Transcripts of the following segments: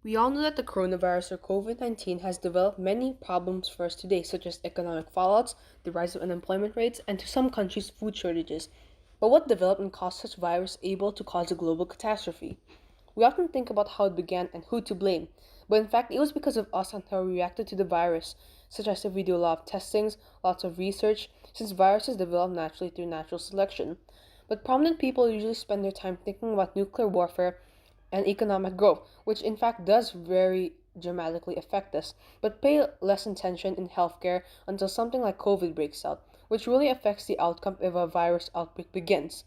We all know that the coronavirus or COVID-19 has developed many problems for us today, such as economic fallouts, the rise of unemployment rates, and to some countries, food shortages. But what development caused such virus able to cause a global catastrophe? We often think about how it began and who to blame, but in fact, it was because of us and how we reacted to the virus, such as if we do a lot of testings, lots of research, since viruses develop naturally through natural selection. But prominent people usually spend their time thinking about nuclear warfare and economic growth, which in fact does very dramatically affect us, but pay less attention in healthcare until something like COVID breaks out, which really affects the outcome if a virus outbreak begins.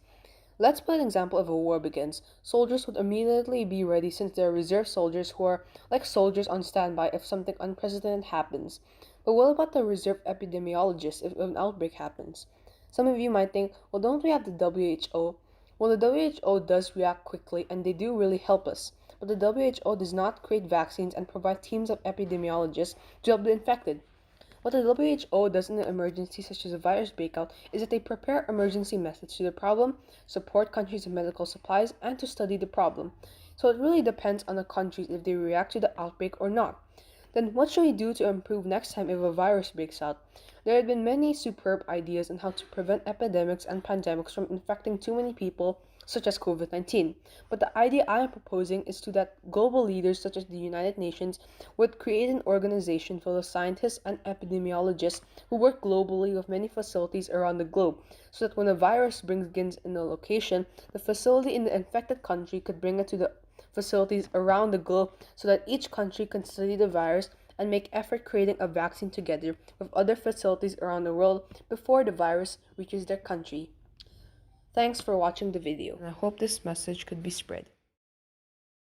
Let's put an example of a war begins. Soldiers would immediately be ready since they're reserve soldiers who are like soldiers on standby if something unprecedented happens. But what about the reserve epidemiologists if an outbreak happens? Some of you might think, well, don't we have the WHO? Well, the WHO does react quickly and they do really help us. But the WHO does not create vaccines and provide teams of epidemiologists to help the infected. What the WHO does in an emergency such as a virus breakout is that they prepare emergency methods to the problem, support countries with medical supplies, and to study the problem. So it really depends on the countries if they react to the outbreak or not. Then what should we do to improve next time if a virus breaks out? There have been many superb ideas on how to prevent epidemics and pandemics from infecting too many people, such as COVID-19. But the idea I am proposing is to that global leaders such as the United Nations would create an organization full of scientists and epidemiologists who work globally with many facilities around the globe, so that when a virus begins in a location, the facility in the infected country could bring it to the facilities around the globe so that each country can study the virus and make effort creating a vaccine together with other facilities around the world before the virus reaches their country. Thanks for watching the video, and I hope this message could be spread.